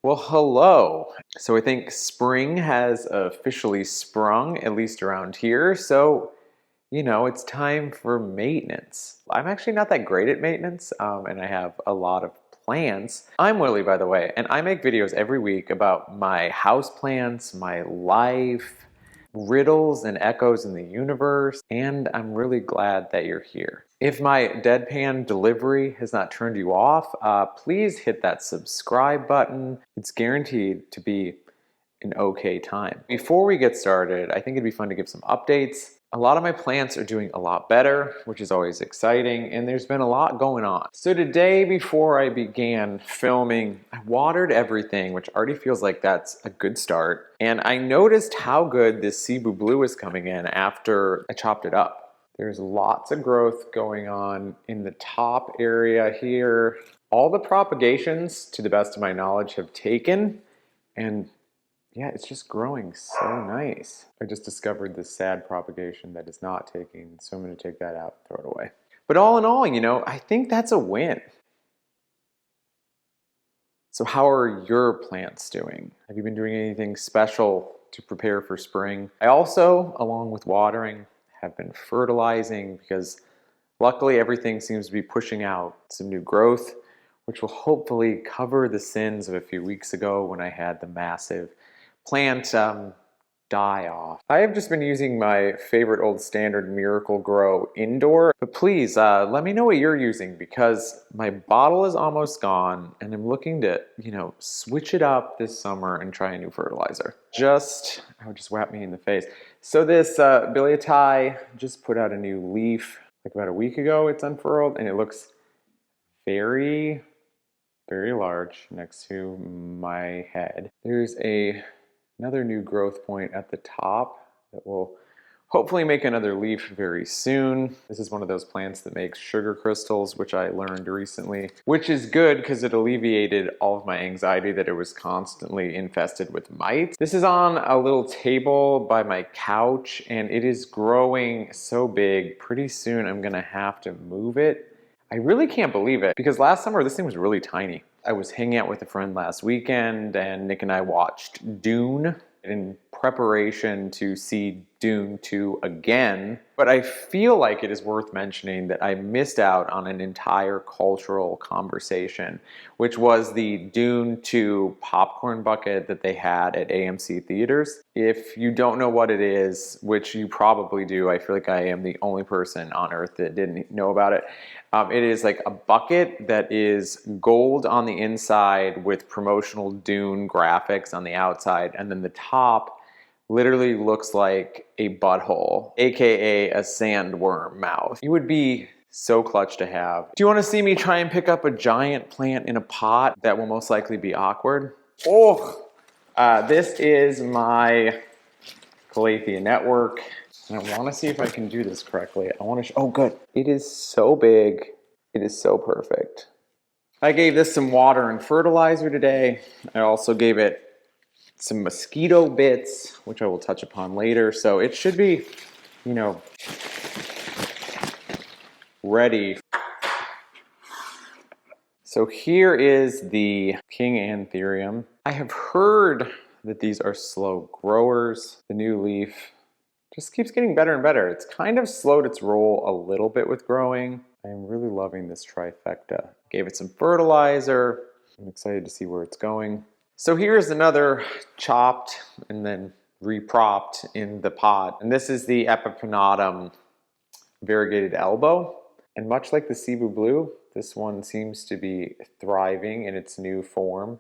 Well, hello. So I think spring has officially sprung, at least around here. So, it's time for maintenance. I'm actually not that great at maintenance, and I have a lot of plants. I'm Willie, by the way, and I make videos every week about my houseplants, my life, riddles and echoes in the universe, and I'm really glad that you're here. If my deadpan delivery has not turned you off, please hit that subscribe button. It's guaranteed to be an okay time. Before we get started, I think it'd be fun to give some updates. A lot of my plants are doing a lot better, which is always exciting, and there's been a lot going on. So today, before I began filming, I watered everything, which already feels like that's a good start. And I noticed how good this Cebu Blue is coming in after I chopped it up. There's lots of growth going on in the top area here. All the propagations, to the best of my knowledge, have taken, and yeah, it's just growing so nice. I just discovered this sad propagation that is not taking, so I'm going to take that out and throw it away. But all in all, I think that's a win. So how are your plants doing? Have you been doing anything special to prepare for spring? I also, along with watering, have been fertilizing because luckily everything seems to be pushing out some new growth, which will hopefully cover the sins of a few weeks ago when I had the massive plant die off. I have just been using my favorite old standard Miracle Grow indoor, but please let me know what you're using because my bottle is almost gone and I'm looking to, switch it up this summer and try a new fertilizer. Oh, just whap me in the face. So this Biliatai just put out a new leaf like about a week ago. It's unfurled and it looks very, very large next to my head. There's another new growth point at the top that will hopefully make another leaf very soon. This is one of those plants that makes sugar crystals, which I learned recently, which is good because it alleviated all of my anxiety that it was constantly infested with mites. This is on a little table by my couch and it is growing so big. Pretty soon I'm gonna have to move it. I really can't believe it because last summer this thing was really tiny. I was hanging out with a friend last weekend and Nick and I watched Dune in preparation to see Dune 2 again. But I feel like it is worth mentioning that I missed out on an entire cultural conversation, which was the Dune 2 popcorn bucket that they had at AMC theaters. If you don't know what it is, which you probably do, I feel like I am the only person on earth that didn't know about it. It is like a bucket that is gold on the inside with promotional Dune graphics on the outside, and then the top literally looks like a butthole, aka a sandworm mouth. You would be so clutch to have. Do you want to see me try and pick up a giant plant in a pot that will most likely be awkward? This is my Calathea Network. And I want to see if I can do this correctly. Oh good. It is so big. It is so perfect. I gave this some water and fertilizer today. I also gave it some mosquito bits, which I will touch upon later. So it should be, ready. So here is the King Anthurium. I have heard that these are slow growers. The new leaf just keeps getting better and better. It's kind of slowed its roll a little bit with growing. I am really loving this trifecta. Gave it some fertilizer. I'm excited to see where it's going. So here's another chopped and then repropped in the pot. And this is the Epi Pinnatum variegated elbow. And much like the Cebu Blue, this one seems to be thriving in its new form,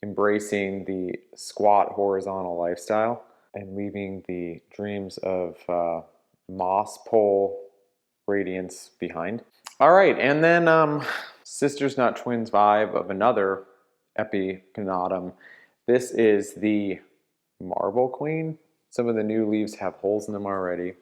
embracing the squat horizontal lifestyle and leaving the dreams of moss pole radiance behind. All right, and then sisters not twins vibe of another Epi Pinnatum. This is the Marble Queen. Some of the new leaves have holes in them already.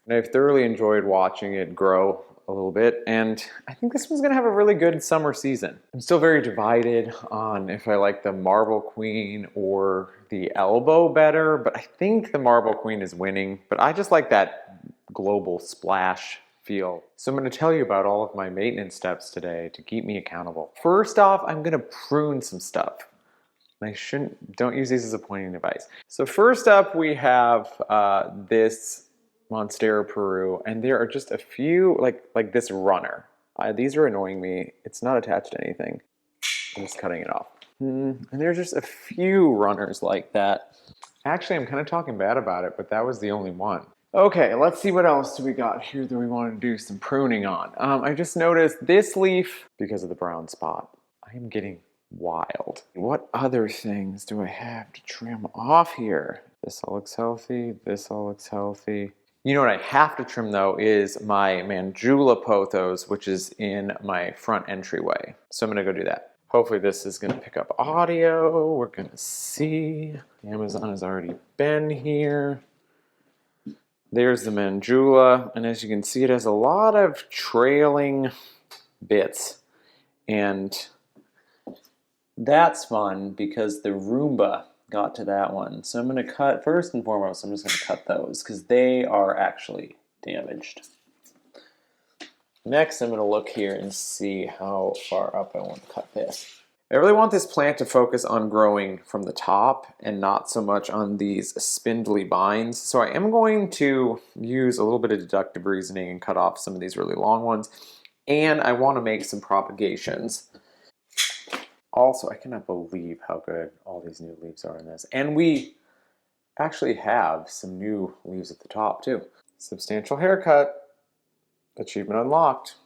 And I've thoroughly enjoyed watching it grow a little bit, and I think this one's gonna have a really good summer season. I'm still very divided on if I like the Marble Queen or the elbow better, but I think the Marble Queen is winning, but I just like that global splash feel. So I'm gonna tell you about all of my maintenance steps today to keep me accountable. First off, I'm gonna prune some stuff. Don't use these as a pointing device. So first up we have this Monstera Peru, and there are just a few, like this runner. These are annoying me. It's not attached to anything. I'm just cutting it off. And there's just a few runners like that. Actually, I'm kind of talking bad about it, but that was the only one. Okay, let's see what else do we got here that we want to do some pruning on. I just noticed this leaf, because of the brown spot, I am getting wild. What other things do I have to trim off here? This all looks healthy. This all looks healthy. You know what I have to trim though is my Mandula pothos, which is in my front entryway. So I'm gonna go do that. Hopefully this is gonna pick up audio. We're gonna see. Amazon has already been here. There's the Mandula, and as you can see, it has a lot of trailing bits. And that's fun because the Roomba got to that one. So I'm gonna cut, first and foremost, I'm just gonna cut those because they are actually damaged. Next, I'm gonna look here and see how far up I want to cut this. I really want this plant to focus on growing from the top and not so much on these spindly vines. So I am going to use a little bit of deductive reasoning and cut off some of these really long ones. And I want to make some propagations. Also, I cannot believe how good all these new leaves are in this. And we actually have some new leaves at the top too. Substantial haircut. Achievement unlocked.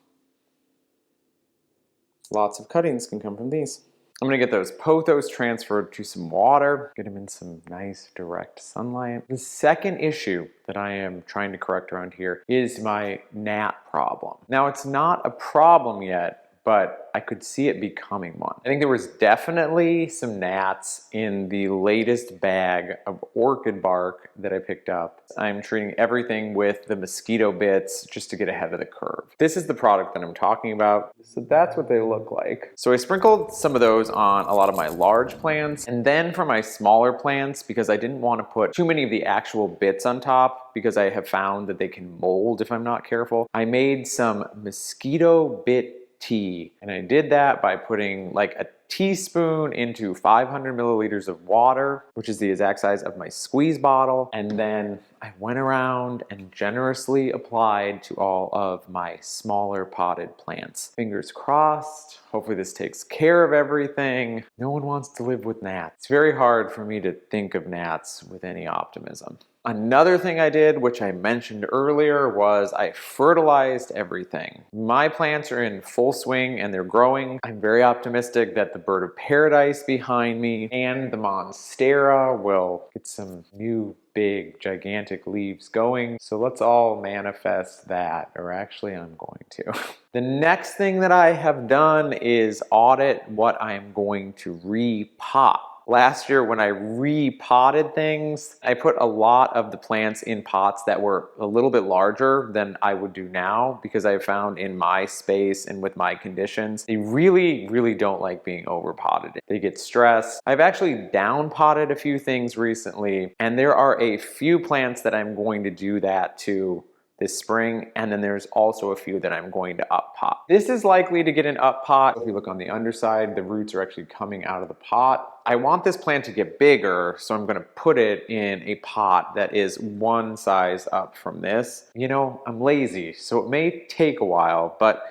Lots of cuttings can come from these. I'm gonna get those pothos transferred to some water, get them in some nice direct sunlight. The second issue that I am trying to correct around here is my gnat problem. Now it's not a problem yet, but I could see it becoming one. I think there was definitely some gnats in the latest bag of orchid bark that I picked up. I'm treating everything with the mosquito bits just to get ahead of the curve. This is the product that I'm talking about. So that's what they look like. So I sprinkled some of those on a lot of my large plants, and then for my smaller plants, because I didn't want to put too many of the actual bits on top, because I have found that they can mold if I'm not careful, I made some mosquito bit tea. And I did that by putting like a teaspoon into 500 milliliters of water, which is the exact size of my squeeze bottle. And then I went around and generously applied to all of my smaller potted plants. Fingers crossed. Hopefully this takes care of everything. No one wants to live with gnats. It's very hard for me to think of gnats with any optimism. Another thing I did, which I mentioned earlier, was I fertilized everything. My plants are in full swing and they're growing. I'm very optimistic that the bird of paradise behind me and the monstera will get some new big gigantic leaves going. So let's all manifest that, or actually I'm going to. The next thing that I have done is audit what I am going to repot. Last year when I repotted things, I put a lot of the plants in pots that were a little bit larger than I would do now, because I found in my space and with my conditions, they really don't like being over potted. They get stressed. I've actually down potted a few things recently, and there are a few plants that I'm going to do that to this spring, and then there's also a few that I'm going to up pot. This is likely to get an up pot. If you look on the underside, the roots are actually coming out of the pot. I want this plant to get bigger, so I'm gonna put it in a pot that is one size up from this. You know, I'm lazy, so it may take a while, but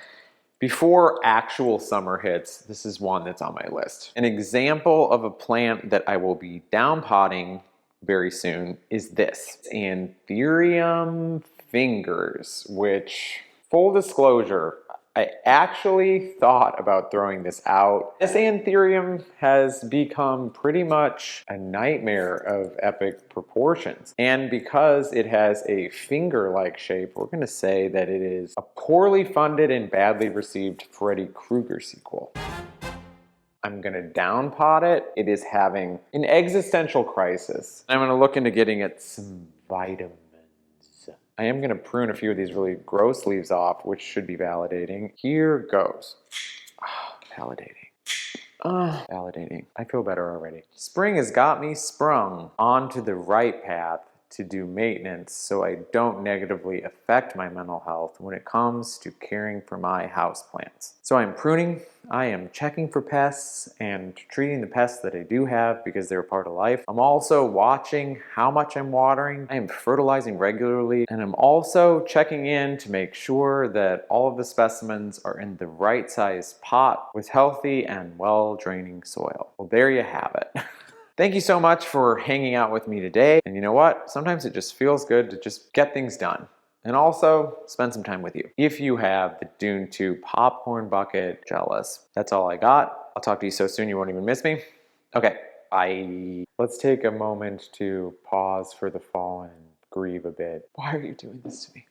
before actual summer hits, this is one that's on my list. An example of a plant that I will be down potting very soon is this. Anthurium Fingers, which, full disclosure, I actually thought about throwing this out. This Anthurium has become pretty much a nightmare of epic proportions. And because it has a finger-like shape, we're gonna say that it is a poorly funded and badly received Freddy Krueger sequel. I'm gonna down pot it. It is having an existential crisis. I'm gonna look into getting it some vitamins. I am gonna prune a few of these really gross leaves off, which should be validating. Here goes. Validating. Validating. I feel better already. Spring has got me sprung onto the right path to do maintenance so I don't negatively affect my mental health when it comes to caring for my houseplants. So I'm pruning, I am checking for pests and treating the pests that I do have because they're a part of life. I'm also watching how much I'm watering. I am fertilizing regularly, and I'm also checking in to make sure that all of the specimens are in the right size pot with healthy and well draining soil. Well, there you have it. Thank you so much for hanging out with me today. And you know what? Sometimes it just feels good to just get things done. And also spend some time with you. If you have the Dune 2 popcorn bucket, jealous. That's all I got. I'll talk to you so soon you won't even miss me. Okay, bye. Let's take a moment to pause for the fall and grieve a bit. Why are you doing this to me?